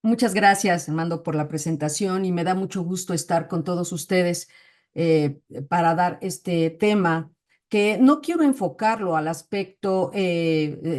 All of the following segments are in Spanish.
Muchas gracias, Armando, por la presentación y me da mucho gusto estar con todos ustedes para dar este tema que no quiero enfocarlo al aspecto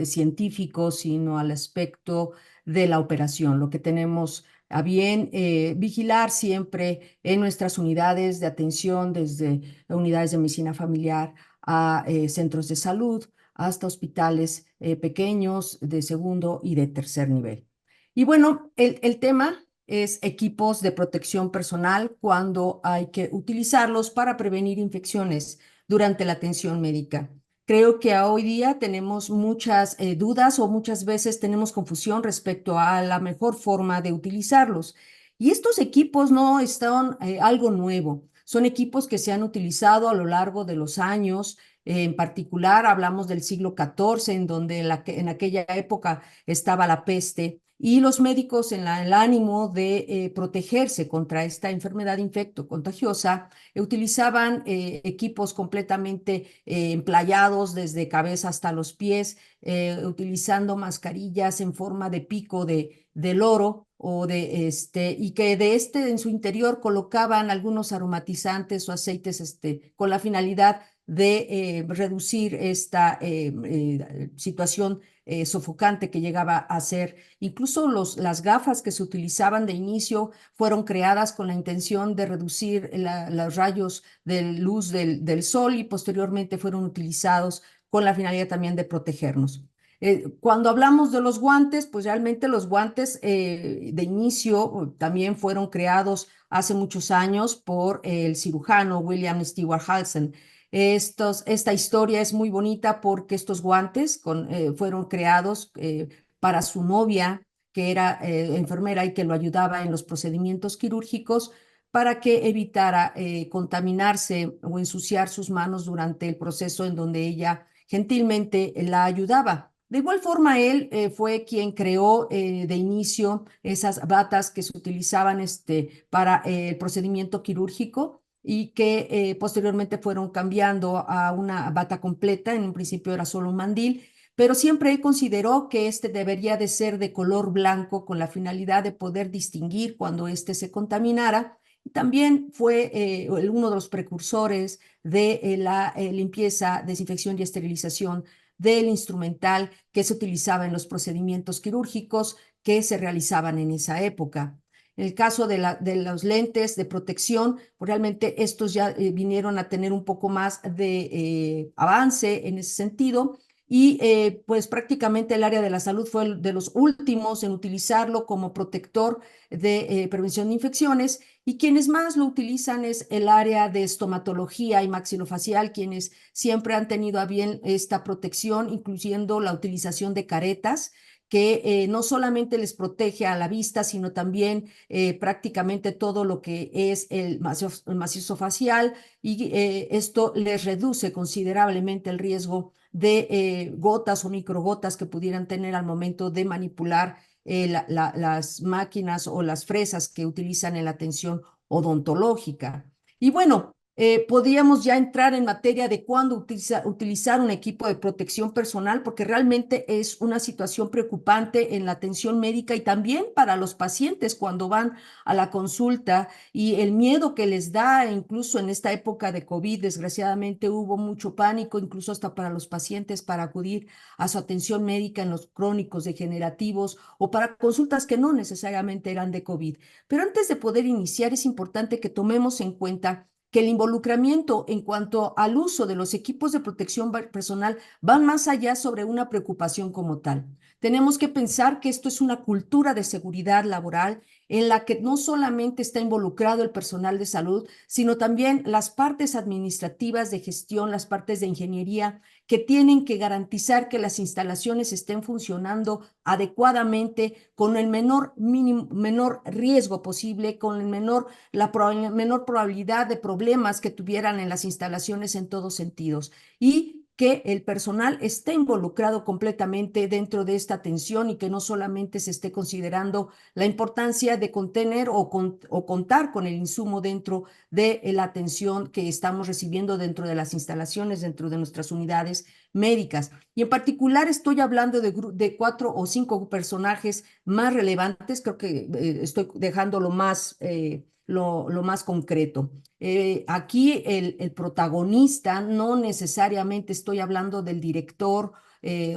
científico, sino al aspecto de la operación, lo que tenemos a bien vigilar siempre en nuestras unidades de atención, desde unidades de medicina familiar a centros de salud, hasta hospitales pequeños de segundo y de tercer nivel. Y bueno, el tema es equipos de protección personal cuando hay que utilizarlos para prevenir infecciones durante la atención médica. Creo que hoy día tenemos muchas dudas o muchas veces tenemos confusión respecto a la mejor forma de utilizarlos. Y estos equipos no están algo nuevo. Son equipos que se han utilizado a lo largo de los años. En particular, hablamos del siglo XIV, en donde en aquella época estaba la peste y los médicos en el ánimo de protegerse contra esta enfermedad infecto-contagiosa utilizaban equipos completamente emplayados desde cabeza hasta los pies, utilizando mascarillas en forma de pico de loro o y que de en su interior colocaban algunos aromatizantes o aceites con la finalidad de reducir esta situación sofocante que llegaba a ser. Incluso las gafas que se utilizaban de inicio fueron creadas con la intención de reducir los rayos de luz del sol y posteriormente fueron utilizados con la finalidad también de protegernos. Cuando hablamos de los guantes, pues realmente los guantes de inicio también fueron creados hace muchos años por el cirujano William Stewart Halson. Esta historia es muy bonita porque estos guantes fueron creados para su novia, que era enfermera y que lo ayudaba en los procedimientos quirúrgicos para que evitara contaminarse o ensuciar sus manos durante el proceso en donde ella gentilmente la ayudaba. De igual forma, él fue quien creó de inicio esas batas que se utilizaban para el procedimiento quirúrgico y que posteriormente fueron cambiando a una bata completa. En un principio era solo un mandil, pero siempre él consideró que este debería de ser de color blanco con la finalidad de poder distinguir cuando este se contaminara. Y también fue uno de los precursores de la limpieza, desinfección y esterilización del instrumental que se utilizaba en los procedimientos quirúrgicos que se realizaban en esa época. En el caso de los lentes de protección, pues realmente estos ya vinieron a tener un poco más de avance en ese sentido y pues prácticamente el área de la salud fue de los últimos en utilizarlo como protector de prevención de infecciones y quienes más lo utilizan es el área de estomatología y maxilofacial, quienes siempre han tenido a bien esta protección, incluyendo la utilización de caretas que no solamente les protege a la vista, sino también prácticamente todo lo que es el macizo facial y esto les reduce considerablemente el riesgo de gotas o microgotas que pudieran tener al momento de manipular las máquinas o las fresas que utilizan en la atención odontológica. Y bueno, podríamos ya entrar en materia de cuándo utilizar un equipo de protección personal, porque realmente es una situación preocupante en la atención médica y también para los pacientes cuando van a la consulta y el miedo que les da, incluso en esta época de COVID, desgraciadamente hubo mucho pánico, incluso hasta para los pacientes, para acudir a su atención médica en los crónicos degenerativos o para consultas que no necesariamente eran de COVID. Pero antes de poder iniciar, es importante que tomemos en cuenta que el involucramiento en cuanto al uso de los equipos de protección personal van más allá sobre una preocupación como tal. Tenemos que pensar que esto es una cultura de seguridad laboral en la que no solamente está involucrado el personal de salud, sino también las partes administrativas de gestión, las partes de ingeniería, que tienen que garantizar que las instalaciones estén funcionando adecuadamente, con el menor riesgo posible, con la menor probabilidad de problemas que tuvieran en las instalaciones en todos sentidos. Y que el personal esté involucrado completamente dentro de esta atención y que no solamente se esté considerando la importancia de contener o contar con el insumo dentro de la atención que estamos recibiendo dentro de las instalaciones, dentro de nuestras unidades médicas. Y en particular estoy hablando de 4 o 5 personajes más relevantes, creo que estoy dejando lo más concreto. Aquí el protagonista, no necesariamente estoy hablando del director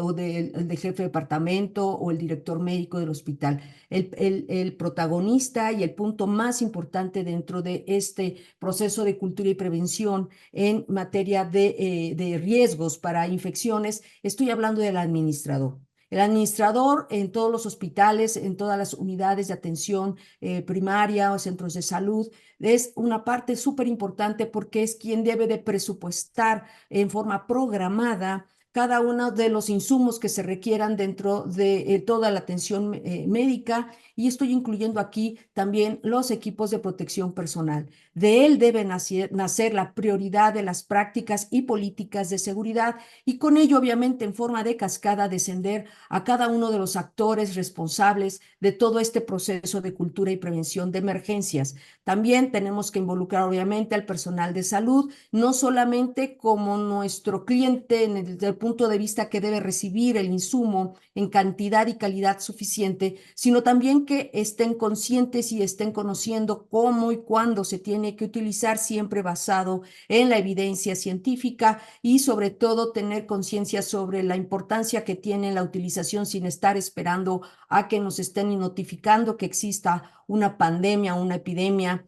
o del jefe de departamento o el director médico del hospital. El protagonista y el punto más importante dentro de este proceso de cultura y prevención en materia de riesgos para infecciones, estoy hablando del administrador. El administrador en todos los hospitales, en todas las unidades de atención primaria o centros de salud, es una parte súper importante porque es quien debe de presupuestar en forma programada cada uno de los insumos que se requieran dentro de toda la atención médica, y estoy incluyendo aquí también los equipos de protección personal. De él debe nacer la prioridad de las prácticas y políticas de seguridad, y con ello obviamente en forma de cascada descender a cada uno de los actores responsables de todo este proceso de cultura y prevención de emergencias. También tenemos que involucrar obviamente al personal de salud, no solamente como nuestro cliente desde el punto de vista que debe recibir el insumo en cantidad y calidad suficiente, sino también que estén conscientes y estén conociendo cómo y cuándo se tiene que utilizar, siempre basado en la evidencia científica, y sobre todo tener conciencia sobre la importancia que tiene la utilización sin estar esperando a que nos estén notificando que exista una pandemia, una epidemia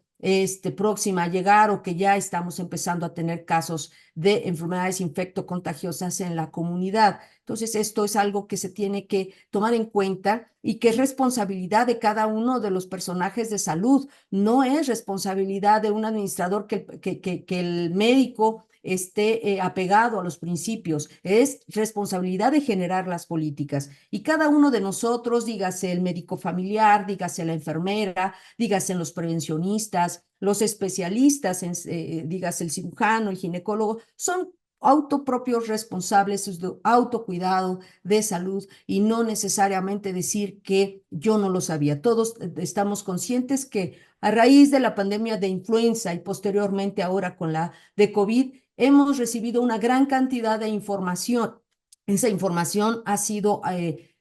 próxima a llegar, o que ya estamos empezando a tener casos de enfermedades infectocontagiosas en la comunidad. Entonces, esto es algo que se tiene que tomar en cuenta y que es responsabilidad de cada uno de los personajes de salud. No es responsabilidad de un administrador que el médico esté apegado a los principios. Es responsabilidad de generar las políticas. Y cada uno de nosotros, dígase el médico familiar, dígase la enfermera, dígase los prevencionistas, los especialistas, dígase el cirujano, el ginecólogo, son autopropios responsables de autocuidado, de salud, y no necesariamente decir que yo no lo sabía. Todos estamos conscientes que a raíz de la pandemia de influenza y posteriormente ahora con la de COVID, hemos recibido una gran cantidad de información. Esa información ha sido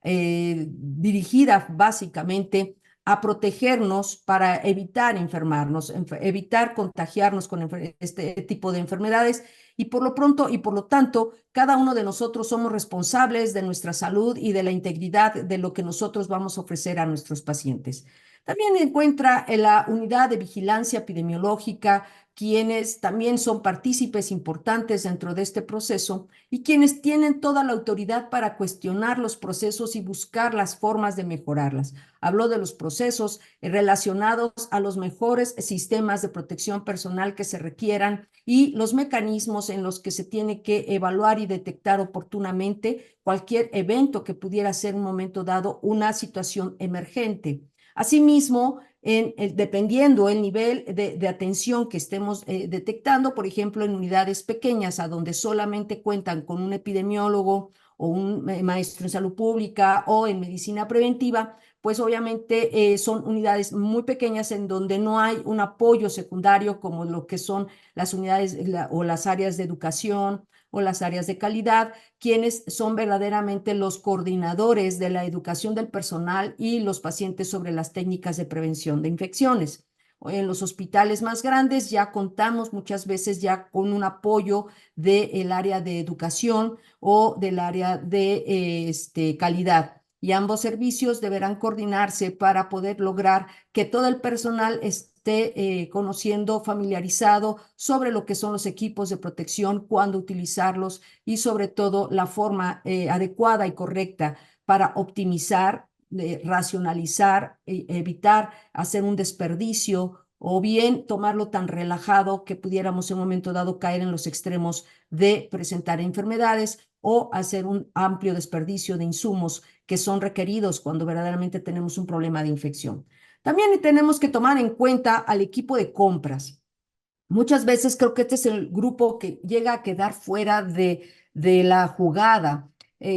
dirigida básicamente a protegernos para evitar enfermarnos, evitar contagiarnos con este tipo de enfermedades, y por lo pronto y por lo tanto, cada uno de nosotros somos responsables de nuestra salud y de la integridad de lo que nosotros vamos a ofrecer a nuestros pacientes. También encuentra en la unidad de vigilancia epidemiológica, quienes también son partícipes importantes dentro de este proceso y quienes tienen toda la autoridad para cuestionar los procesos y buscar las formas de mejorarlas. Habló de los procesos relacionados a los mejores sistemas de protección personal que se requieran y los mecanismos en los que se tiene que evaluar y detectar oportunamente cualquier evento que pudiera ser en un momento dado una situación emergente. Asimismo, dependiendo el nivel de atención que estemos detectando, por ejemplo, en unidades pequeñas a donde solamente cuentan con un epidemiólogo o un maestro en salud pública o en medicina preventiva, pues obviamente son unidades muy pequeñas en donde no hay un apoyo secundario como lo que son las unidades o las áreas de educación o las áreas de calidad, quienes son verdaderamente los coordinadores de la educación del personal y los pacientes sobre las técnicas de prevención de infecciones. En los hospitales más grandes ya contamos muchas veces ya con un apoyo del área de educación o del área de calidad. Y ambos servicios deberán coordinarse para poder lograr que todo el personal esté conociendo, familiarizado sobre lo que son los equipos de protección, cuándo utilizarlos y sobre todo la forma adecuada y correcta para optimizar, racionalizar, evitar hacer un desperdicio o bien tomarlo tan relajado que pudiéramos en un momento dado caer en los extremos de presentar enfermedades o hacer un amplio desperdicio de insumos que son requeridos cuando verdaderamente tenemos un problema de infección. También tenemos que tomar en cuenta al equipo de compras. Muchas veces creo que este es el grupo que llega a quedar fuera de la jugada.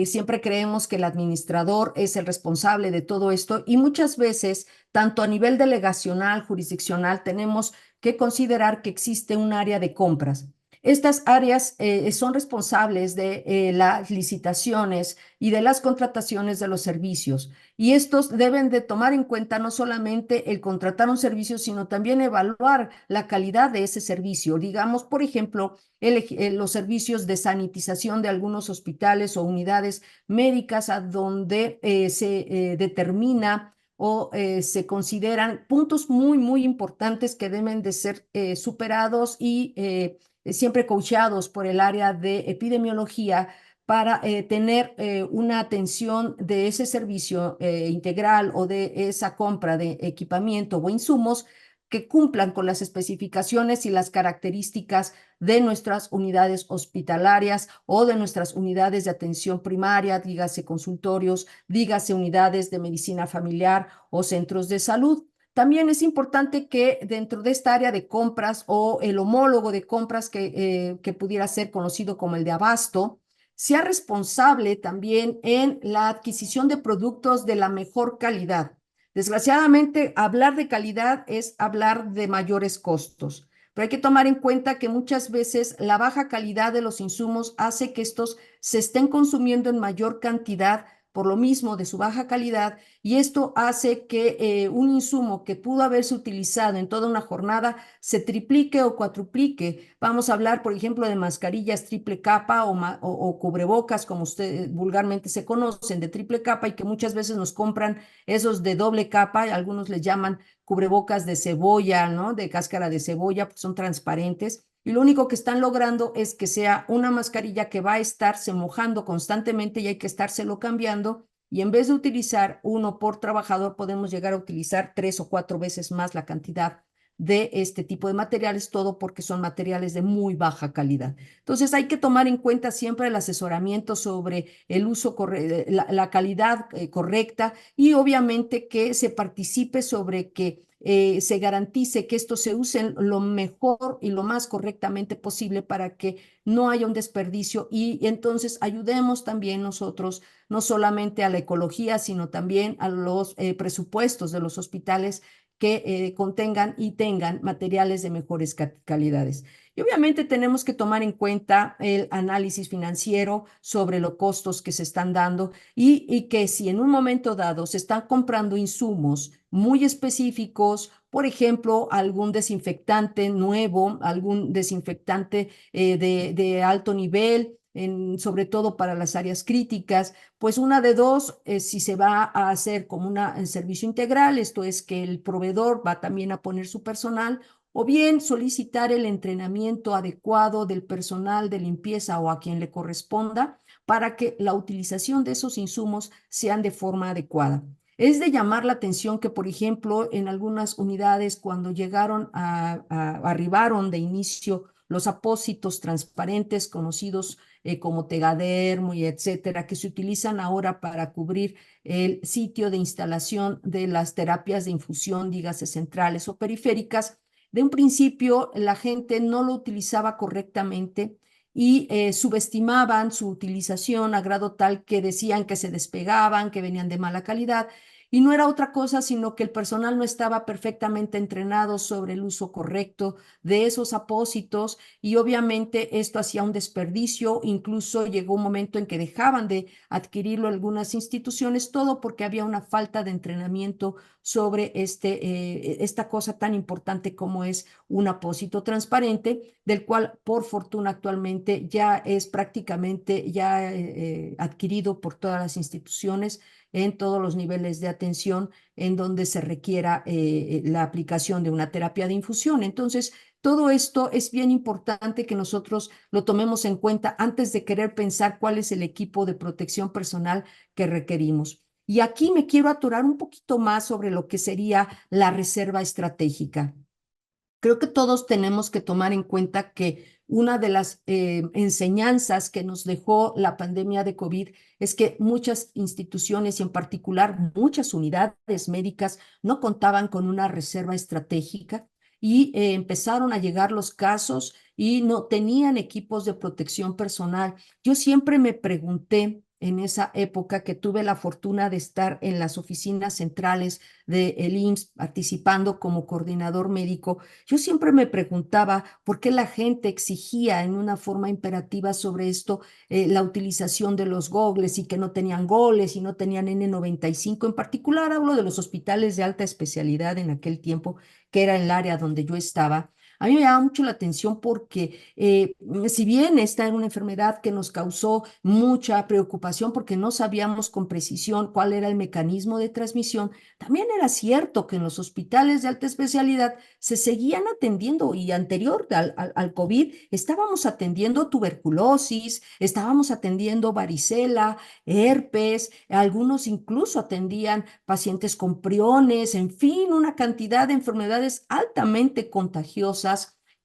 Siempre creemos que el administrador es el responsable de todo esto y muchas veces, tanto a nivel delegacional, jurisdiccional, tenemos que considerar que existe un área de compras. Estas áreas son responsables de las licitaciones y de las contrataciones de los servicios. Y estos deben de tomar en cuenta no solamente el contratar un servicio, sino también evaluar la calidad de ese servicio. Digamos, por ejemplo, los servicios de sanitización de algunos hospitales o unidades médicas a donde se determina o se consideran puntos muy, muy importantes que deben de ser superados y siempre coacheados por el área de epidemiología para tener una atención de ese servicio integral o de esa compra de equipamiento o insumos que cumplan con las especificaciones y las características de nuestras unidades hospitalarias o de nuestras unidades de atención primaria, dígase consultorios, dígase unidades de medicina familiar o centros de salud. También es importante que dentro de esta área de compras o el homólogo de compras que pudiera ser conocido como el de abasto, sea responsable también en la adquisición de productos de la mejor calidad. Desgraciadamente, hablar de calidad es hablar de mayores costos, pero hay que tomar en cuenta que muchas veces la baja calidad de los insumos hace que estos se estén consumiendo en mayor cantidad por lo mismo de su baja calidad, y esto hace que un insumo que pudo haberse utilizado en toda una jornada se triplique o cuatruplique. Vamos a hablar, por ejemplo, de mascarillas triple capa o cubrebocas, como ustedes vulgarmente se conocen, de triple capa y que muchas veces nos compran esos de doble capa, algunos les llaman cubrebocas de cebolla, ¿no? De cáscara de cebolla, pues son transparentes. Y lo único que están logrando es que sea una mascarilla que va a estarse mojando constantemente y hay que estárselo cambiando. Y en vez de utilizar uno por trabajador, podemos llegar a utilizar 3 o 4 veces más la cantidad de este tipo de materiales, todo porque son materiales de muy baja calidad. Entonces hay que tomar en cuenta siempre el asesoramiento sobre el uso, la calidad correcta y obviamente que se participe sobre que se garantice que estos se usen lo mejor y lo más correctamente posible para que no haya un desperdicio y entonces ayudemos también nosotros no solamente a la ecología, sino también a los presupuestos de los hospitales que contengan y tengan materiales de mejores calidades. Y obviamente tenemos que tomar en cuenta el análisis financiero sobre los costos que se están dando y que si en un momento dado se están comprando insumos muy específicos, por ejemplo, algún desinfectante nuevo, algún desinfectante de alto nivel, sobre todo para las áreas críticas, pues una de dos, si se va a hacer como un servicio integral, esto es que el proveedor va también a poner su personal, o bien solicitar el entrenamiento adecuado del personal de limpieza o a quien le corresponda para que la utilización de esos insumos sean de forma adecuada. Es de llamar la atención que, por ejemplo, en algunas unidades, cuando arribaron de inicio los apósitos transparentes conocidos como Tegadermo y etcétera, que se utilizan ahora para cubrir el sitio de instalación de las terapias de infusión, dígase centrales o periféricas. De un principio, la gente no lo utilizaba correctamente y subestimaban su utilización a grado tal que decían que se despegaban, que venían de mala calidad. Y no era otra cosa, sino que el personal no estaba perfectamente entrenado sobre el uso correcto de esos apósitos y obviamente esto hacía un desperdicio, incluso llegó un momento en que dejaban de adquirirlo algunas instituciones, todo porque había una falta de entrenamiento sobre esta cosa tan importante como es un apósito transparente, del cual por fortuna actualmente ya es prácticamente ya adquirido por todas las instituciones en todos los niveles de atención en donde se requiera la aplicación de una terapia de infusión. Entonces, todo esto es bien importante que nosotros lo tomemos en cuenta antes de querer pensar cuál es el equipo de protección personal que requerimos. Y aquí me quiero atorar un poquito más sobre lo que sería la reserva estratégica. Creo que todos tenemos que tomar en cuenta que una de las enseñanzas que nos dejó la pandemia de COVID es que muchas instituciones y en particular muchas unidades médicas no contaban con una reserva estratégica y empezaron a llegar los casos y no tenían equipos de protección personal. Yo siempre me pregunté en esa época que tuve la fortuna de estar en las oficinas centrales del IMSS participando como coordinador médico, yo siempre me preguntaba por qué la gente exigía en una forma imperativa sobre esto la utilización de los gogles y que no tenían goles y no tenían N95. En particular hablo de los hospitales de alta especialidad en aquel tiempo, que era el área donde yo estaba. A mí me llama mucho la atención porque si bien esta era una enfermedad que nos causó mucha preocupación porque no sabíamos con precisión cuál era el mecanismo de transmisión, también era cierto que en los hospitales de alta especialidad se seguían atendiendo y anterior al COVID estábamos atendiendo tuberculosis, estábamos atendiendo varicela, herpes, algunos incluso atendían pacientes con priones, en fin, una cantidad de enfermedades altamente contagiosas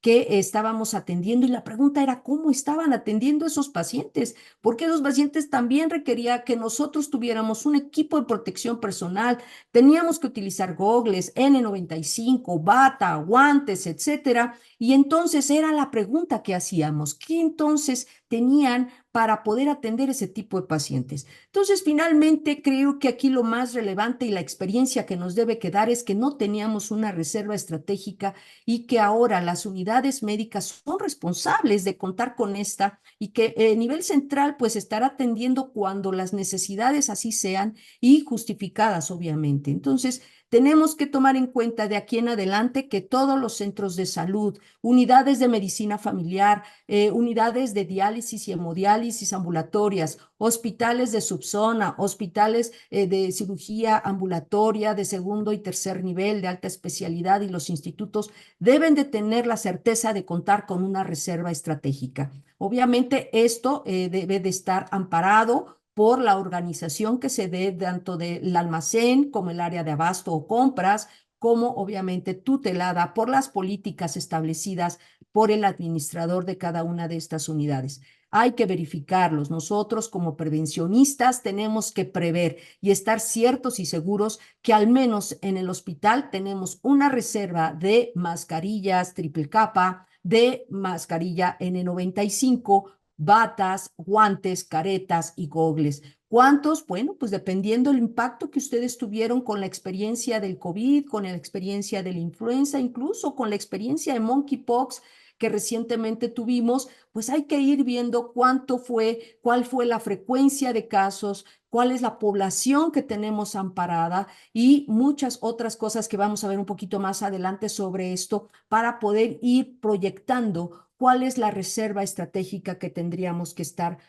que estábamos atendiendo y la pregunta era cómo estaban atendiendo esos pacientes, porque esos pacientes también requería que nosotros tuviéramos un equipo de protección personal, teníamos que utilizar gogles, N95, bata, guantes, etcétera, y entonces era la pregunta que hacíamos, ¿qué entonces tenían para poder atender ese tipo de pacientes? Entonces, finalmente, creo que aquí lo más relevante y la experiencia que nos debe quedar es que no teníamos una reserva estratégica y que ahora las unidades médicas son responsables de contar con esta y que a nivel central pues estará atendiendo cuando las necesidades así sean y justificadas, obviamente. Entonces, tenemos que tomar en cuenta de aquí en adelante que todos los centros de salud, unidades de medicina familiar, unidades de diálisis y hemodiálisis ambulatorias, hospitales de subzona, hospitales de cirugía ambulatoria de segundo y tercer nivel de alta especialidad y los institutos deben de tener la certeza de contar con una reserva estratégica. Obviamente esto debe de estar amparado por la organización que se dé tanto del almacén como el área de abasto o compras, como obviamente tutelada por las políticas establecidas por el administrador de cada una de estas unidades. Hay que verificarlos. Nosotros como prevencionistas tenemos que prever y estar ciertos y seguros que al menos en el hospital tenemos una reserva de mascarillas triple capa, de mascarilla N95, batas, guantes, caretas y gogles. ¿Cuántos? Bueno, pues dependiendo del impacto que ustedes tuvieron con la experiencia del COVID, con la experiencia de la influenza, incluso con la experiencia de monkeypox que recientemente tuvimos, pues hay que ir viendo cuánto fue, cuál fue la frecuencia de casos, cuál es la población que tenemos amparada y muchas otras cosas que vamos a ver un poquito más adelante sobre esto para poder ir proyectando cuál es la reserva estratégica que tendríamos que estar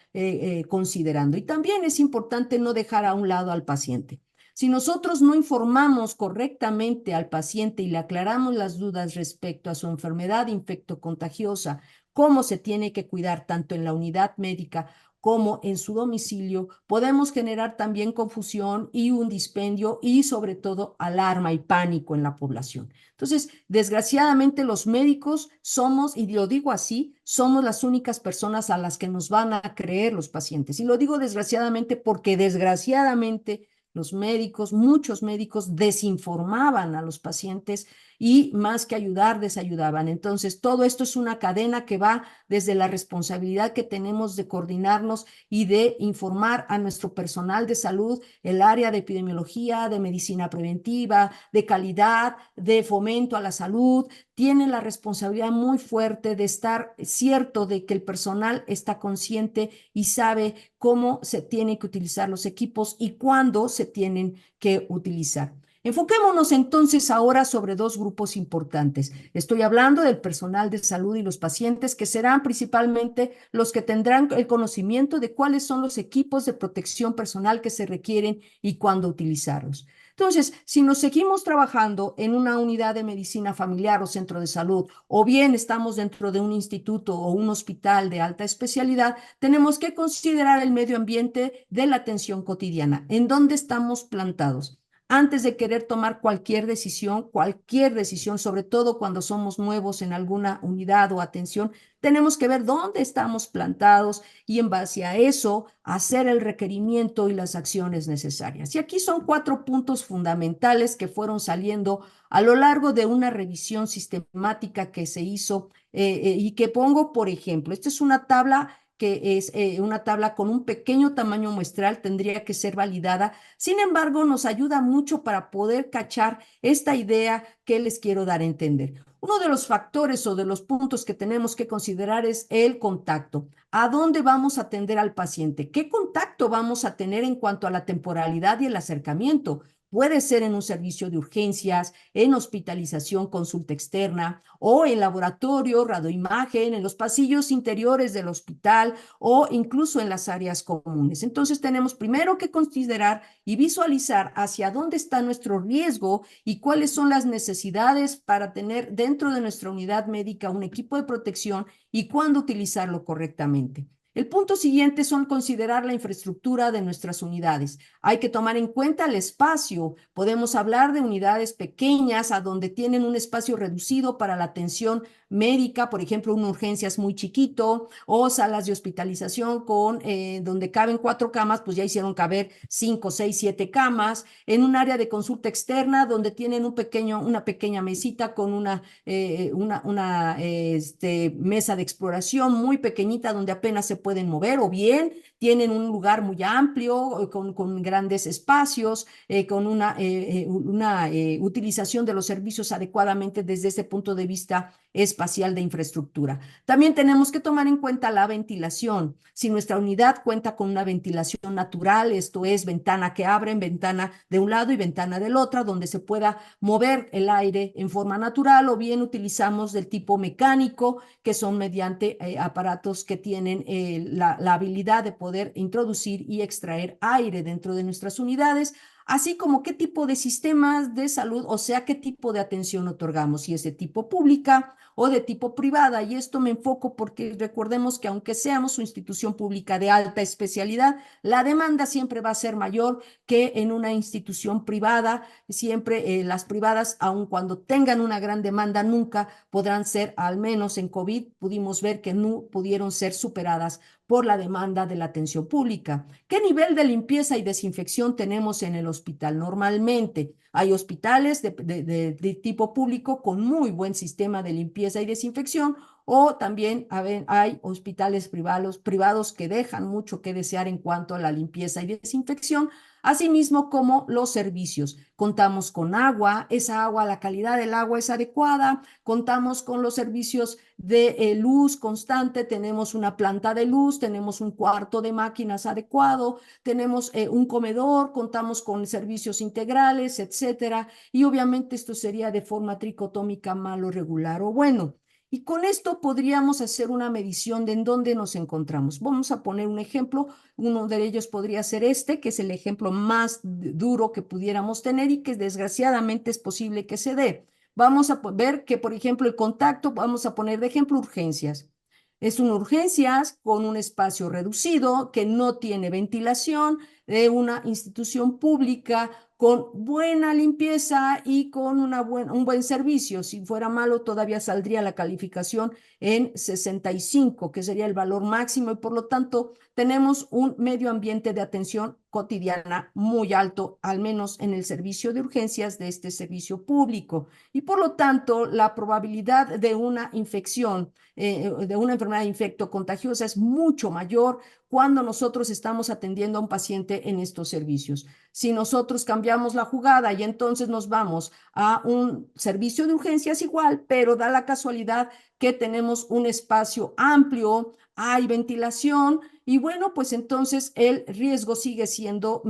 considerando. Y también es importante no dejar a un lado al paciente. Si nosotros no informamos correctamente al paciente y le aclaramos las dudas respecto a su enfermedad infectocontagiosa, cómo se tiene que cuidar tanto en la unidad médica como en su domicilio, podemos generar también confusión y un dispendio y sobre todo alarma y pánico en la población. Entonces, desgraciadamente los médicos somos, y lo digo así, somos las únicas personas a las que nos van a creer los pacientes. Y lo digo desgraciadamente porque desgraciadamente los médicos, muchos médicos desinformaban a los pacientes y más que ayudar, desayudaban. Entonces, todo esto es una cadena que va desde la responsabilidad que tenemos de coordinarnos y de informar a nuestro personal de salud, el área de epidemiología, de medicina preventiva, de calidad, de fomento a la salud, tienen la responsabilidad muy fuerte de estar cierto de que el personal está consciente y sabe cómo se tienen que utilizar los equipos y cuándo se tienen que utilizar. Enfoquémonos entonces ahora sobre dos grupos importantes. Estoy hablando del personal de salud y los pacientes, que serán principalmente los que tendrán el conocimiento de cuáles son los equipos de protección personal que se requieren y cuándo utilizarlos. Entonces, si nos seguimos trabajando en una unidad de medicina familiar o centro de salud, o bien estamos dentro de un instituto o un hospital de alta especialidad, tenemos que considerar el medio ambiente de la atención cotidiana, en dónde estamos plantados. antes de querer tomar cualquier decisión, sobre todo cuando somos nuevos en alguna unidad o atención, tenemos que ver dónde estamos plantados y en base a eso hacer el requerimiento y las acciones necesarias. Y aquí son 4 puntos fundamentales que fueron saliendo a lo largo de una revisión sistemática que se hizo y que pongo, por ejemplo, esta es una tabla que es una tabla con un pequeño tamaño muestral, tendría que ser validada. Sin embargo, nos ayuda mucho para poder cachar esta idea que les quiero dar a entender. Uno de los factores o de los puntos que tenemos que considerar es el contacto. ¿A dónde vamos a atender al paciente? ¿Qué contacto vamos a tener en cuanto a la temporalidad y el acercamiento? Puede ser en un servicio de urgencias, en hospitalización, consulta externa o en laboratorio, radioimagen, en los pasillos interiores del hospital o incluso en las áreas comunes. Entonces tenemos primero que considerar y visualizar hacia dónde está nuestro riesgo y cuáles son las necesidades para tener dentro de nuestra unidad médica un equipo de protección y cuándo utilizarlo correctamente. El punto siguiente son considerar la infraestructura de nuestras unidades. Hay que tomar en cuenta el espacio. Podemos hablar de unidades pequeñas a donde tienen un espacio reducido para la atención médica, por ejemplo, una urgencia es muy chiquito, o salas de hospitalización con donde caben 4 camas, pues ya hicieron caber 5, 6, 7 camas. En un área de consulta externa donde tienen una pequeña mesita con una mesa de exploración muy pequeñita donde apenas se pueden mover, o bien tienen un lugar muy amplio, con grandes espacios, con una utilización de los servicios adecuadamente desde ese punto de vista espacial de infraestructura. También tenemos que tomar en cuenta la ventilación. Si nuestra unidad cuenta con una ventilación natural, esto es ventana que abren, ventana de un lado y ventana del otro, donde se pueda mover el aire en forma natural, o bien utilizamos del tipo mecánico, que son mediante aparatos que tienen la habilidad de poder introducir y extraer aire dentro de nuestras unidades, así como qué tipo de sistemas de salud, o sea, qué tipo de atención otorgamos, si es de tipo pública o de tipo privada. Y esto me enfoco porque recordemos que aunque seamos una institución pública de alta especialidad, la demanda siempre va a ser mayor que en una institución privada. Siempre las privadas, aun cuando tengan una gran demanda, nunca podrán ser, al menos en COVID, pudimos ver que no pudieron ser superadas por la demanda de la atención pública. ¿Qué nivel de limpieza y desinfección tenemos en el hospital? Normalmente hay hospitales de tipo público con muy buen sistema de limpieza y desinfección, o también hay hospitales privados que dejan mucho que desear en cuanto a la limpieza y desinfección, asimismo como los servicios. Contamos con agua, esa agua, la calidad del agua es adecuada, contamos con los servicios de luz constante, tenemos una planta de luz, tenemos un cuarto de máquinas adecuado, tenemos un comedor, contamos con servicios integrales, etcétera. Y obviamente esto sería de forma tricotómica, malo, regular o bueno. Y con esto podríamos hacer una medición de en dónde nos encontramos. Vamos a poner un ejemplo. Uno de ellos podría ser este, que es el ejemplo más duro que pudiéramos tener y que desgraciadamente es posible que se dé. Vamos a ver que, por ejemplo, el contacto, vamos a poner de ejemplo urgencias. Es una urgencias con un espacio reducido, que no tiene ventilación, de una institución pública con buena limpieza y con un buen servicio. Si fuera malo, todavía saldría la calificación en 65, que sería el valor máximo, y por lo tanto tenemos un medio ambiente de atención cotidiana muy alto, al menos en el servicio de urgencias de este servicio público. Y por lo tanto, la probabilidad de una infección, de una enfermedad infectocontagiosa es mucho mayor cuando nosotros estamos atendiendo a un paciente en estos servicios. Si nosotros cambiamos la jugada y entonces nos vamos a un servicio de urgencias igual, pero da la casualidad que tenemos un espacio amplio, hay ventilación, y bueno, pues entonces el riesgo sigue siendo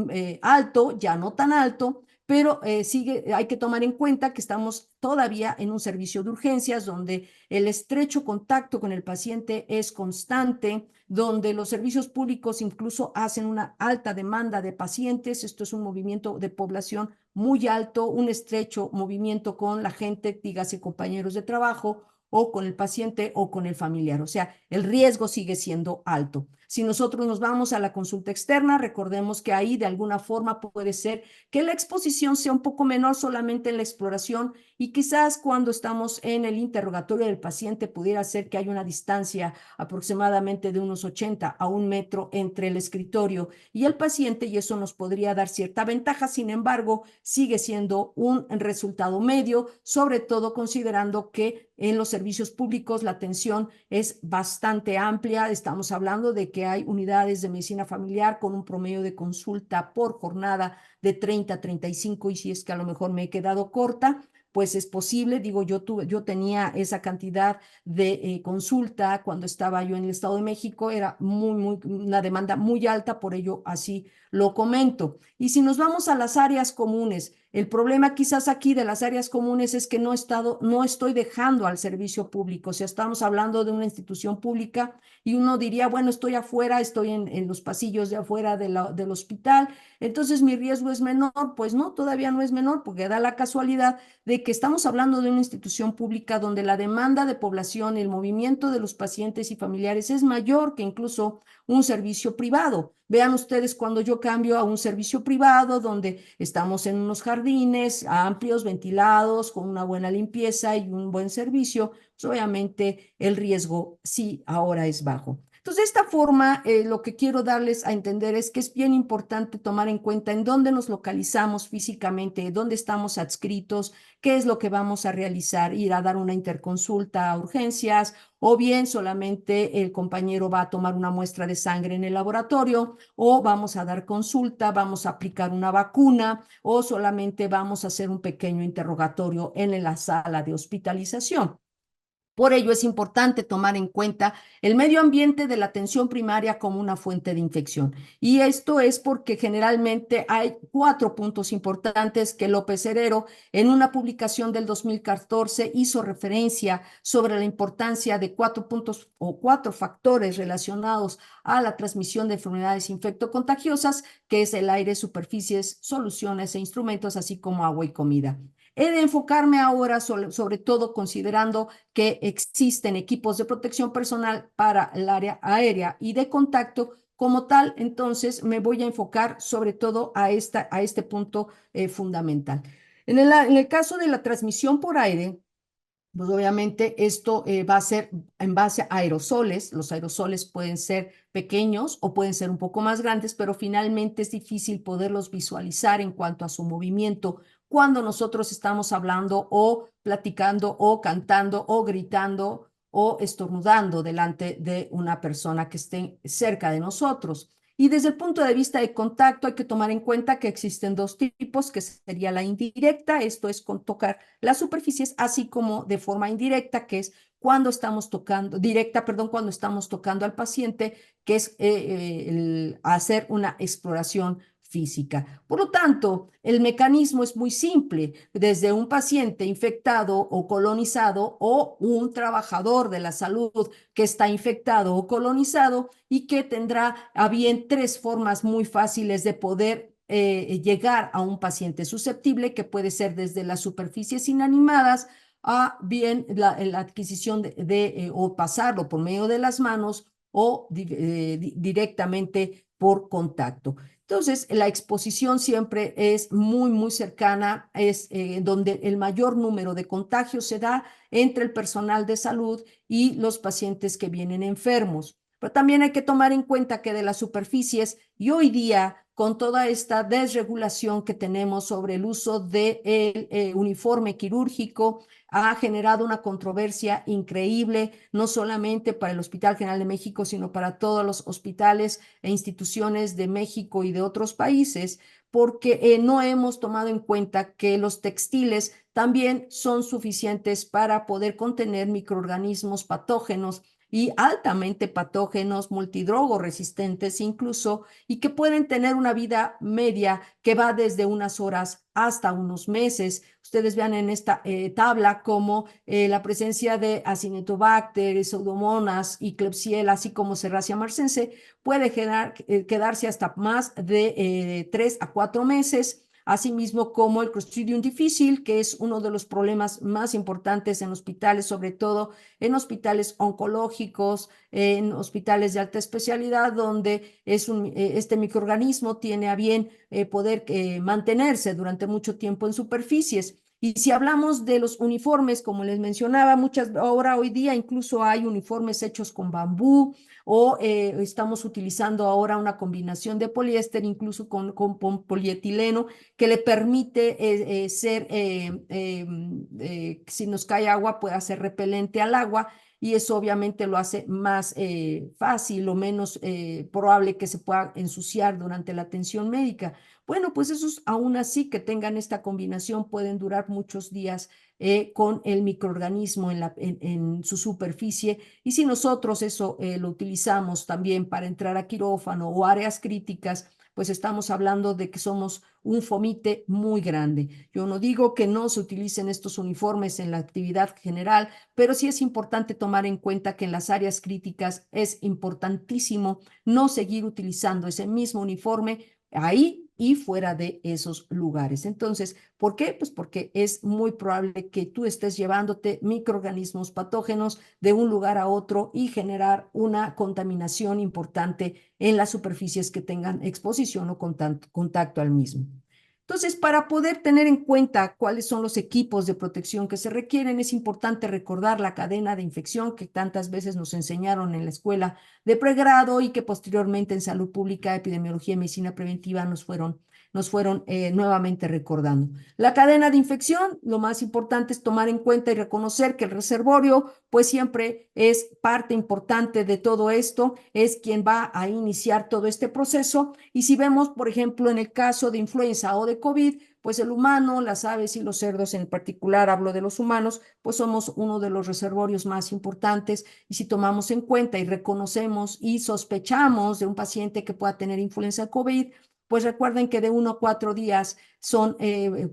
alto, ya no tan alto, pero hay que tomar en cuenta que estamos todavía en un servicio de urgencias donde el estrecho contacto con el paciente es constante, donde los servicios públicos incluso hacen una alta demanda de pacientes. Esto es un movimiento de población muy alto, un estrecho movimiento con la gente, dígase compañeros de trabajo, o con el paciente o con el familiar. O sea, el riesgo sigue siendo alto. Si nosotros nos vamos a la consulta externa, recordemos que ahí de alguna forma puede ser que la exposición sea un poco menor solamente en la exploración y quizás cuando estamos en el interrogatorio del paciente pudiera ser que hay una distancia aproximadamente de unos 80 a 1 metro entre el escritorio y el paciente y eso nos podría dar cierta ventaja. Sin embargo, sigue siendo un resultado medio, sobre todo considerando que en los servicios públicos la atención es bastante amplia. Estamos hablando de que hay unidades de medicina familiar con un promedio de consulta por jornada de 30 a 35 y si es que a lo mejor me he quedado corta, pues es posible, digo, yo tenía esa cantidad de consulta cuando estaba yo en el Estado de México, era una demanda muy alta, por ello así lo comento. Y si nos vamos a las áreas comunes, el problema quizás aquí de las áreas comunes es que no estoy dejando al servicio público, o sea, estamos hablando de una institución pública y uno diría, bueno, estoy afuera, estoy en los pasillos de afuera del hospital, entonces mi riesgo es menor, pues no, todavía no es menor, porque da la casualidad de que estamos hablando de una institución pública donde la demanda de población, el movimiento de los pacientes y familiares es mayor que incluso un servicio privado. Vean ustedes cuando yo cambio a un servicio privado donde estamos en unos jardines amplios, ventilados, con una buena limpieza y un buen servicio, pues obviamente el riesgo sí ahora es bajo. Entonces, de esta forma, lo que quiero darles a entender es que es bien importante tomar en cuenta en dónde nos localizamos físicamente, dónde estamos adscritos, qué es lo que vamos a realizar, ir a dar una interconsulta a urgencias, o bien solamente el compañero va a tomar una muestra de sangre en el laboratorio, o vamos a dar consulta, vamos a aplicar una vacuna, o solamente vamos a hacer un pequeño interrogatorio en la sala de hospitalización. Por ello es importante tomar en cuenta el medio ambiente de la atención primaria como una fuente de infección. Y esto es porque generalmente hay 4 puntos importantes que López Herrero en una publicación del 2014 hizo referencia sobre la importancia de 4 puntos o 4 factores relacionados a la transmisión de enfermedades infectocontagiosas, que es el aire, superficies, soluciones e instrumentos, así como agua y comida. He de enfocarme ahora sobre todo considerando que existen equipos de protección personal para el área aérea y de contacto. Como tal, entonces me voy a enfocar sobre todo a este punto fundamental. En el caso de la transmisión por aire, pues obviamente esto va a ser en base a aerosoles. Los aerosoles pueden ser pequeños o pueden ser un poco más grandes, pero finalmente es difícil poderlos visualizar en cuanto a su movimiento cuando nosotros estamos hablando o platicando o cantando o gritando o estornudando delante de una persona que esté cerca de nosotros. Y desde el punto de vista de contacto hay que tomar en cuenta que existen 2 tipos, que sería la indirecta, esto es con tocar las superficies, así como de forma indirecta, que es cuando estamos tocando, directa, perdón, cuando estamos tocando al paciente, que es hacer una exploración física. Por lo tanto, el mecanismo es muy simple, desde un paciente infectado o colonizado o un trabajador de la salud que está infectado o colonizado y que tendrá a bien 3 formas muy fáciles de poder llegar a un paciente susceptible, que puede ser desde las superficies inanimadas a bien la adquisición o pasarlo por medio de las manos o directamente por contacto. Entonces, la exposición siempre es muy cercana, es donde el mayor número de contagios se da entre el personal de salud y los pacientes que vienen enfermos. Pero también hay que tomar en cuenta que de las superficies y hoy día, con toda esta desregulación que tenemos sobre el uso del uniforme quirúrgico, ha generado una controversia increíble, no solamente para el Hospital General de México, sino para todos los hospitales e instituciones de México y de otros países, porque no hemos tomado en cuenta que los textiles también son suficientes para poder contener microorganismos patógenos y altamente patógenos, multidrogo resistentes incluso, y que pueden tener una vida media que va desde unas horas hasta unos meses. Ustedes vean en esta tabla como la presencia de Acinetobacter, Pseudomonas y Klebsiella, así como Serratia marcense, puede quedarse hasta más de 3 a 4 meses asimismo como el Clostridium difficile, que es uno de los problemas más importantes en hospitales, sobre todo en hospitales oncológicos, en hospitales de alta especialidad, donde este microorganismo tiene a bien poder mantenerse durante mucho tiempo en superficies. Y si hablamos de los uniformes, como les mencionaba, ahora hoy día incluso hay uniformes hechos con bambú o estamos utilizando ahora una combinación de poliéster, incluso con polietileno, que le permite si nos cae agua, puede ser repelente al agua y eso obviamente lo hace más fácil o menos probable que se pueda ensuciar durante la atención médica. Bueno, pues esos aún así que tengan esta combinación pueden durar muchos días con el microorganismo en su superficie y si nosotros eso lo utilizamos también para entrar a quirófano o áreas críticas, pues estamos hablando de que somos un fomite muy grande. Yo no digo que no se utilicen estos uniformes en la actividad general, pero sí es importante tomar en cuenta que en las áreas críticas es importantísimo no seguir utilizando ese mismo uniforme ahí y fuera de esos lugares. Entonces, ¿por qué? Pues porque es muy probable que tú estés llevándote microorganismos patógenos de un lugar a otro y generar una contaminación importante en las superficies que tengan exposición o contacto al mismo. Entonces, para poder tener en cuenta cuáles son los equipos de protección que se requieren, es importante recordar la cadena de infección que tantas veces nos enseñaron en la escuela de pregrado y que posteriormente en salud pública, epidemiología y medicina preventiva nos fueron nuevamente recordando. La cadena de infección, lo más importante es tomar en cuenta y reconocer que el reservorio, pues siempre es parte importante de todo esto, es quien va a iniciar todo este proceso. Y si vemos, por ejemplo, en el caso de influenza o de COVID, pues el humano, las aves y los cerdos en particular, hablo de los humanos, pues somos uno de los reservorios más importantes y si tomamos en cuenta y reconocemos y sospechamos de un paciente que pueda tener influenza COVID, pues recuerden que de 1 a 4 días son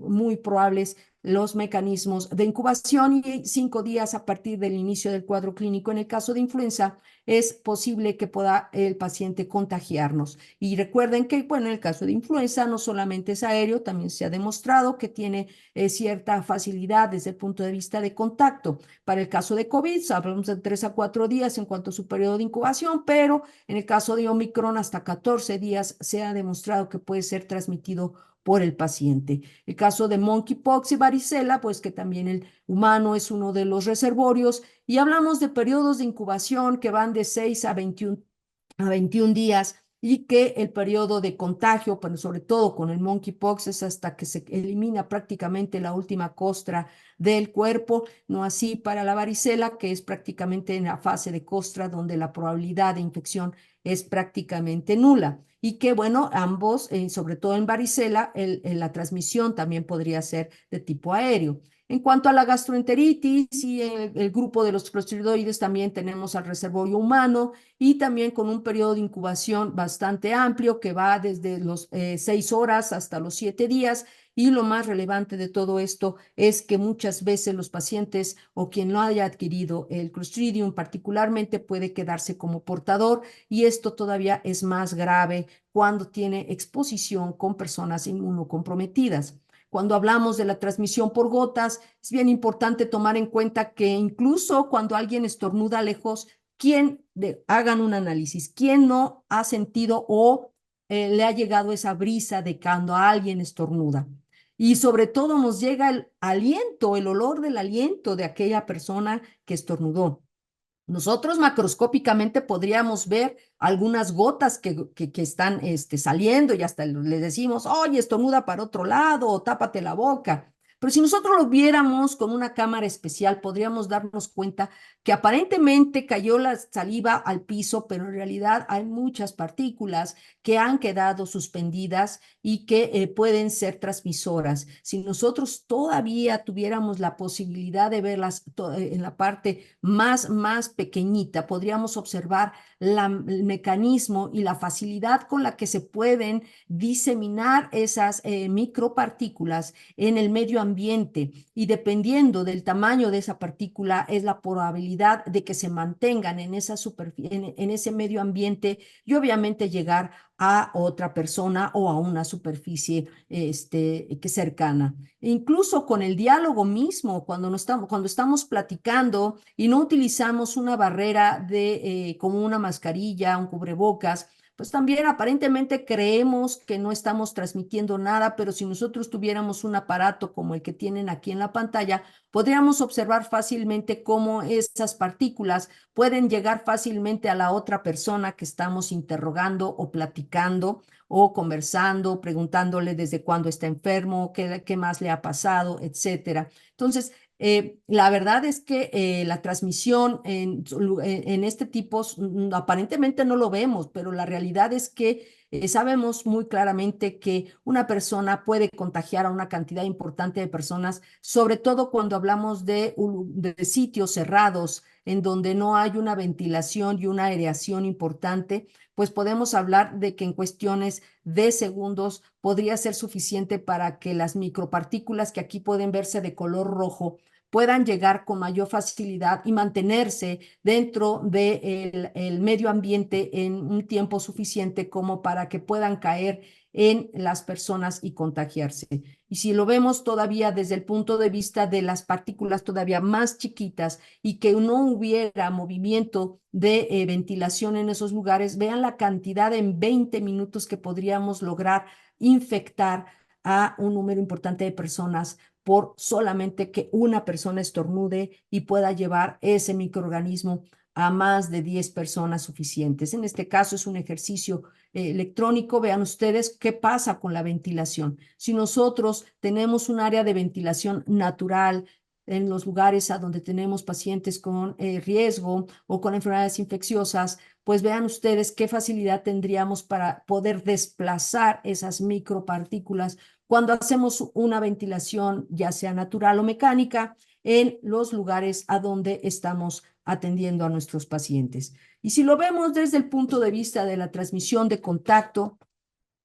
muy probables los mecanismos de incubación y 5 días a partir del inicio del cuadro clínico. En el caso de influenza, es posible que pueda el paciente contagiarnos. Y recuerden que, bueno, en el caso de influenza no solamente es aéreo, también se ha demostrado que tiene cierta facilidad desde el punto de vista de contacto. Para el caso de COVID, hablamos de 3 a 4 días en cuanto a su periodo de incubación, pero en el caso de Omicron, hasta 14 días se ha demostrado que puede ser transmitido por el paciente. El caso de monkeypox y varicela, pues que también el humano es uno de los reservorios y hablamos de periodos de incubación que van de 6 a 21 días y que el periodo de contagio, pero sobre todo con el monkeypox, es hasta que se elimina prácticamente la última costra del cuerpo, no así para la varicela, que es prácticamente en la fase de costra donde la probabilidad de infección es prácticamente nula. Y que, bueno, ambos, sobre todo en varicela, la transmisión también podría ser de tipo aéreo. En cuanto a la gastroenteritis y el grupo de los clostridoides, también tenemos al reservorio humano y también con un periodo de incubación bastante amplio que va desde los 6 horas hasta los 7 días. Y lo más relevante de todo esto es que muchas veces los pacientes o quien no haya adquirido el Clostridium particularmente puede quedarse como portador y esto todavía es más grave cuando tiene exposición con personas inmunocomprometidas. Cuando hablamos de la transmisión por gotas, es bien importante tomar en cuenta que incluso cuando alguien estornuda lejos, hagan un análisis, quién no ha sentido o le ha llegado esa brisa de cuando alguien estornuda. Y sobre todo nos llega el aliento, el olor del aliento de aquella persona que estornudó. Nosotros macroscópicamente podríamos ver algunas gotas que están saliendo y hasta le decimos, oye, estornuda para otro lado o tápate la boca. Pero si nosotros lo viéramos con una cámara especial, podríamos darnos cuenta que aparentemente cayó la saliva al piso, pero en realidad hay muchas partículas que han quedado suspendidas y que pueden ser transmisoras. Si nosotros todavía tuviéramos la posibilidad de verlas en la parte más pequeñita, podríamos observar el mecanismo y la facilidad con la que se pueden diseminar esas micropartículas en el medio ambiente y dependiendo del tamaño de esa partícula es la probabilidad de que se mantengan en esa en ese medio ambiente y obviamente llegar a otra persona o a una superficie que cercana. Incluso con el diálogo mismo, cuando estamos platicando y no utilizamos una barrera como una mascarilla, un cubrebocas, pues también aparentemente creemos que no estamos transmitiendo nada, pero si nosotros tuviéramos un aparato como el que tienen aquí en la pantalla, podríamos observar fácilmente cómo esas partículas pueden llegar fácilmente a la otra persona que estamos interrogando o platicando o conversando, preguntándole desde cuándo está enfermo, qué más le ha pasado, etcétera. Entonces, la verdad es que la transmisión en este tipo aparentemente no lo vemos, pero la realidad es que sabemos muy claramente que una persona puede contagiar a una cantidad importante de personas, sobre todo cuando hablamos de sitios cerrados en donde no hay una ventilación y una aireación importante, pues podemos hablar de que en cuestiones de segundos podría ser suficiente para que las micropartículas que aquí pueden verse de color rojo puedan llegar con mayor facilidad y mantenerse dentro del el medio ambiente en un tiempo suficiente como para que puedan caer en las personas y contagiarse. Y si lo vemos todavía desde el punto de vista de las partículas todavía más chiquitas y que no hubiera movimiento de ventilación en esos lugares, vean la cantidad en 20 minutos que podríamos lograr infectar a un número importante de personas por solamente que una persona estornude y pueda llevar ese microorganismo a más de 10 personas suficientes. En este caso es un ejercicio electrónico. Vean ustedes qué pasa con la ventilación. Si nosotros tenemos un área de ventilación natural en los lugares a donde tenemos pacientes con riesgo o con enfermedades infecciosas, pues vean ustedes qué facilidad tendríamos para poder desplazar esas micropartículas cuando hacemos una ventilación, ya sea natural o mecánica, en los lugares a donde estamos atendiendo a nuestros pacientes. Y si lo vemos desde el punto de vista de la transmisión de contacto,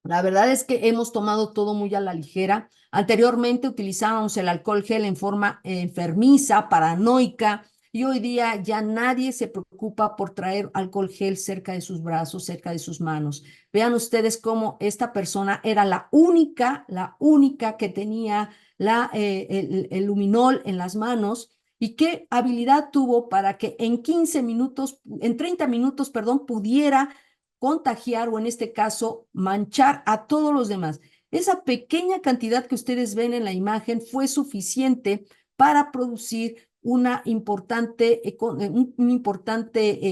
la verdad es que hemos tomado todo muy a la ligera. Anteriormente utilizábamos el alcohol gel en forma enfermiza, paranoica, y hoy día ya nadie se preocupa por traer alcohol gel cerca de sus brazos, cerca de sus manos. Vean ustedes cómo esta persona era la única que tenía el luminol en las manos y qué habilidad tuvo para que en 15 minutos, en 30 minutos, perdón, pudiera contagiar o en este caso manchar a todos los demás. Esa pequeña cantidad que ustedes ven en la imagen fue suficiente para producir un importante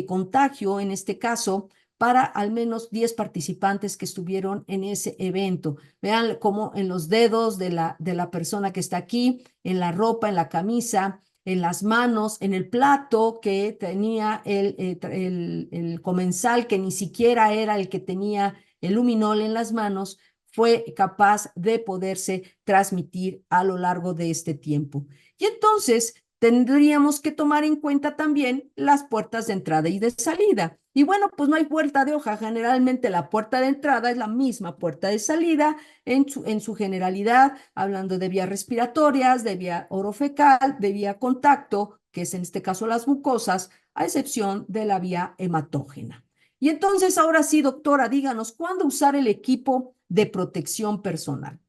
contagio, en este caso, para al menos 10 participantes que estuvieron en ese evento. Vean cómo en los dedos de la persona que está aquí, en la ropa, en la camisa, en las manos, en el plato que tenía el comensal, que ni siquiera era el que tenía el luminol en las manos, fue capaz de poderse transmitir a lo largo de este tiempo. Y entonces tendríamos que tomar en cuenta también las puertas de entrada y de salida. Y bueno, pues no hay vuelta de hoja. Generalmente la puerta de entrada es la misma puerta de salida en su generalidad, hablando de vías respiratorias, de vía orofecal, de vía contacto, que es en este caso las mucosas, a excepción de la vía hematógena. Y entonces, ahora sí, doctora, díganos, ¿cuándo usar el equipo de protección personal?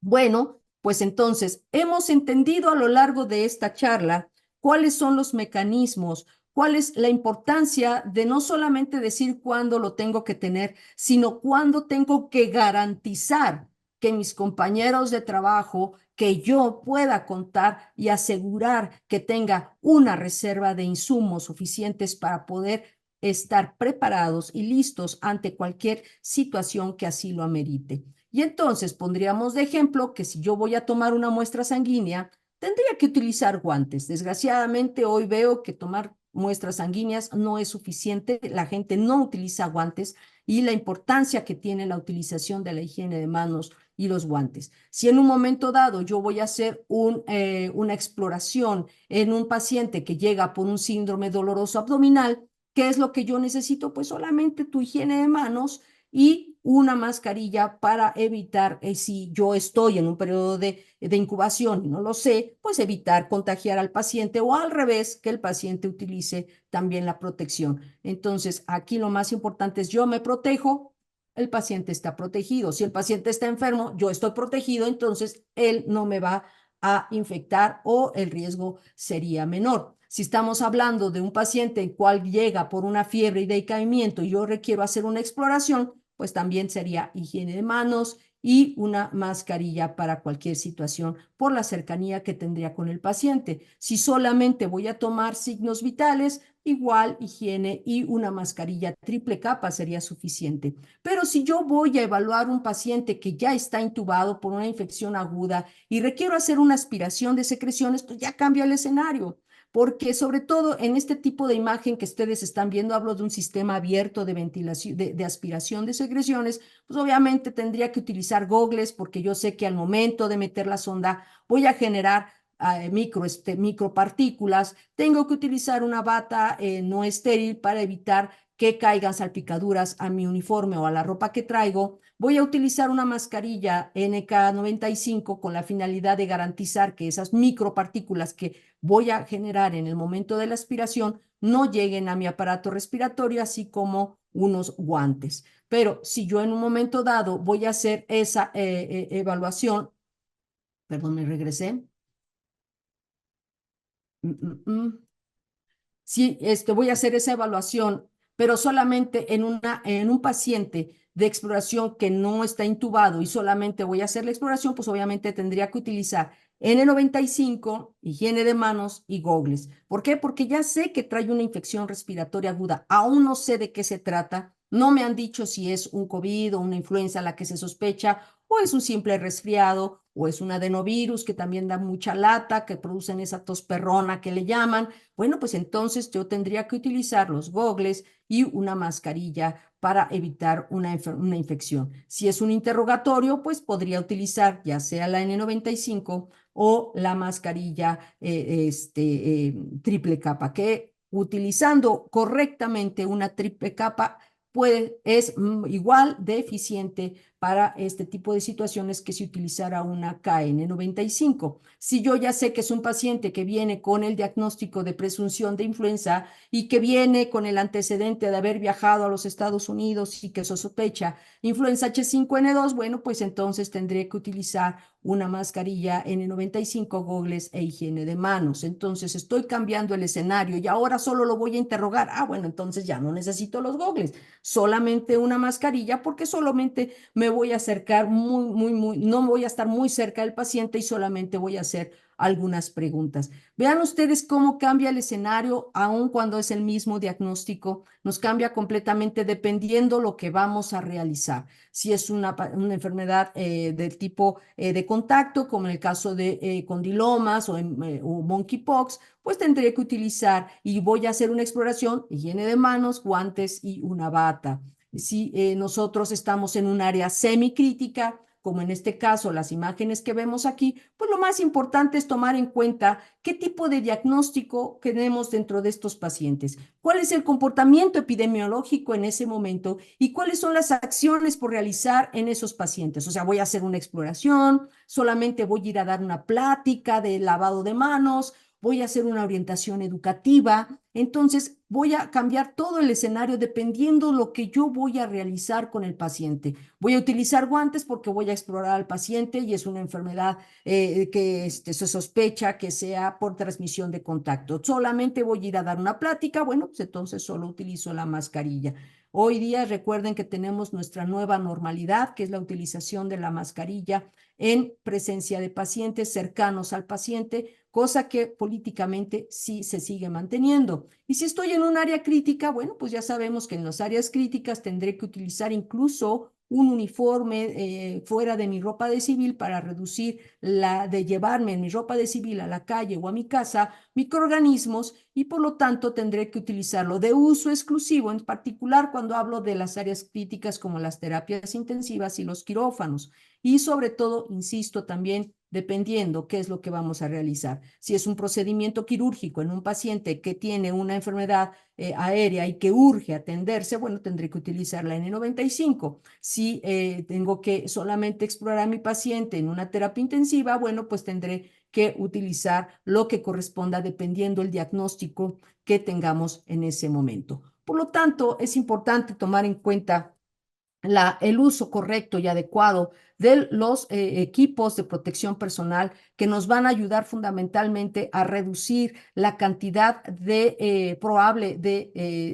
Bueno, pues entonces hemos entendido a lo largo de esta charla cuáles son los mecanismos, cuál es la importancia de no solamente decir cuándo lo tengo que tener, sino cuándo tengo que garantizar que mis compañeros de trabajo, que yo pueda contar y asegurar que tenga una reserva de insumos suficientes para poder estar preparados y listos ante cualquier situación que así lo amerite. Y entonces pondríamos de ejemplo que si yo voy a tomar una muestra sanguínea, tendría que utilizar guantes. Desgraciadamente, hoy veo que tomar muestras sanguíneas no es suficiente, la gente no utiliza guantes y la importancia que tiene la utilización de la higiene de manos y los guantes. Si en un momento dado yo voy a hacer una exploración en un paciente que llega por un síndrome doloroso abdominal, ¿qué es lo que yo necesito? Pues solamente tu higiene de manos y una mascarilla para evitar, si yo estoy en un periodo de incubación y no lo sé, pues evitar contagiar al paciente o al revés, que el paciente utilice también la protección. Entonces, aquí lo más importante es yo me protejo, el paciente está protegido. Si el paciente está enfermo, yo estoy protegido, entonces él no me va a infectar o el riesgo sería menor. Si estamos hablando de un paciente el cual llega por una fiebre y decaimiento y yo requiero hacer una exploración, pues también sería higiene de manos y una mascarilla para cualquier situación por la cercanía que tendría con el paciente. Si solamente voy a tomar signos vitales, igual higiene y una mascarilla triple capa sería suficiente. Pero si yo voy a evaluar un paciente que ya está intubado por una infección aguda y requiero hacer una aspiración de secreciones, pues ya cambia el escenario. Porque sobre todo en este tipo de imagen que ustedes están viendo, hablo de un sistema abierto de ventilación, de aspiración de secreciones, pues obviamente tendría que utilizar gogles porque yo sé que al momento de meter la sonda voy a generar micropartículas. Tengo que utilizar una bata no estéril para evitar que caigan salpicaduras a mi uniforme o a la ropa que traigo. Voy a utilizar una mascarilla NK95 con la finalidad de garantizar que esas micropartículas que voy a generar en el momento de la aspiración no lleguen a mi aparato respiratorio, así como unos guantes. Pero si yo en un momento dado voy a hacer esa evaluación, perdón, me regresé. Mm, mm, mm. Sí, voy a hacer esa evaluación, pero solamente en un paciente de exploración que no está intubado y solamente voy a hacer la exploración, pues obviamente tendría que utilizar N95, higiene de manos y gogles. ¿Por qué? Porque ya sé que trae una infección respiratoria aguda. Aún no sé de qué se trata. No me han dicho si es un COVID o una influenza la que se sospecha, o es un simple resfriado, o es un adenovirus que también da mucha lata, que producen esa tos perrona que le llaman. Bueno, pues entonces yo tendría que utilizar los gogles y una mascarilla para evitar una infección. Si es un interrogatorio, pues podría utilizar ya sea la N95 o la mascarilla triple capa, que utilizando correctamente una triple capa es igual de eficiente para este tipo de situaciones que si utilizara una KN95. Si yo ya sé que es un paciente que viene con el diagnóstico de presunción de influenza y que viene con el antecedente de haber viajado a los Estados Unidos y que sospecha influenza H5N2, bueno, pues entonces tendré que utilizar una mascarilla N95, gogles e higiene de manos. Entonces estoy cambiando el escenario y ahora solo lo voy a interrogar. Ah, bueno, entonces ya no necesito los gogles, solamente una mascarilla porque solamente me voy a acercar no voy a estar muy cerca del paciente y solamente voy a hacer algunas preguntas. Vean ustedes cómo cambia el escenario, aun cuando es el mismo diagnóstico, nos cambia completamente dependiendo lo que vamos a realizar. Si es una enfermedad del tipo de contacto, como en el caso de condilomas o monkeypox, pues tendré que utilizar y voy a hacer una exploración, higiene de manos, guantes y una bata. Si nosotros estamos en un área semicrítica, como en este caso las imágenes que vemos aquí, pues lo más importante es tomar en cuenta qué tipo de diagnóstico tenemos dentro de estos pacientes, cuál es el comportamiento epidemiológico en ese momento y cuáles son las acciones por realizar en esos pacientes. O sea, voy a hacer una exploración, solamente voy a ir a dar una plática de lavado de manos, voy a hacer una orientación educativa. Entonces, voy a cambiar todo el escenario dependiendo lo que yo voy a realizar con el paciente. Voy a utilizar guantes porque voy a explorar al paciente y es una enfermedad que se sospecha que sea por transmisión de contacto. Solamente voy a ir a dar una plática, bueno, pues entonces solo utilizo la mascarilla. Hoy día recuerden que tenemos nuestra nueva normalidad, que es la utilización de la mascarilla en presencia de pacientes cercanos al paciente, cosa que políticamente sí se sigue manteniendo. Y si estoy en un área crítica, bueno, pues ya sabemos que en las áreas críticas tendré que utilizar incluso un uniforme fuera de mi ropa de civil para reducir la de llevarme en mi ropa de civil a la calle o a mi casa microorganismos y por lo tanto tendré que utilizarlo de uso exclusivo, en particular cuando hablo de las áreas críticas como las terapias intensivas y los quirófanos. y sobre todo, insisto también, dependiendo qué es lo que vamos a realizar. Si es un procedimiento quirúrgico en un paciente que tiene una enfermedad aérea y que urge atenderse, bueno, tendré que utilizar la N95. Si tengo que solamente explorar a mi paciente en una terapia intensiva, bueno, pues tendré que utilizar lo que corresponda dependiendo el diagnóstico que tengamos en ese momento. Por lo tanto, es importante tomar en cuenta el uso correcto y adecuado de los equipos de protección personal que nos van a ayudar fundamentalmente a reducir la cantidad de probable de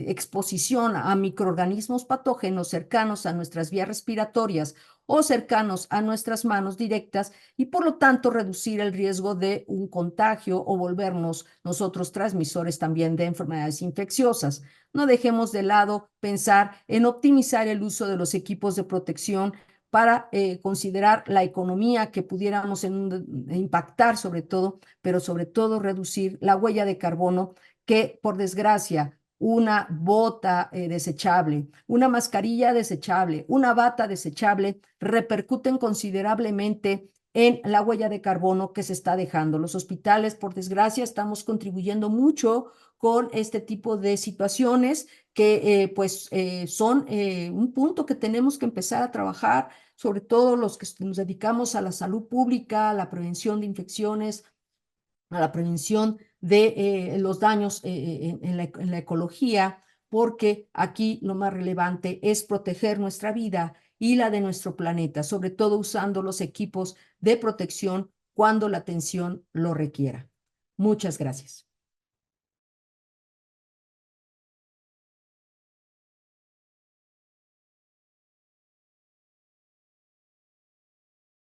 exposición a microorganismos patógenos cercanos a nuestras vías respiratorias o cercanos a nuestras manos directas y por lo tanto reducir el riesgo de un contagio o volvernos nosotros transmisores también de enfermedades infecciosas. No dejemos de lado pensar en optimizar el uso de los equipos de protección para considerar la economía que pudiéramos impactar sobre todo, pero sobre todo reducir la huella de carbono que, por desgracia, una bota desechable, una mascarilla desechable, una bata desechable repercuten considerablemente en la huella de carbono que se está dejando. Los hospitales, por desgracia, estamos contribuyendo mucho con este tipo de situaciones que son un punto que tenemos que empezar a trabajar, sobre todo los que nos dedicamos a la salud pública, a la prevención de infecciones, a la prevención de los daños en la ecología, porque aquí lo más relevante es proteger nuestra vida y la de nuestro planeta, sobre todo usando los equipos de protección cuando la atención lo requiera. Muchas gracias.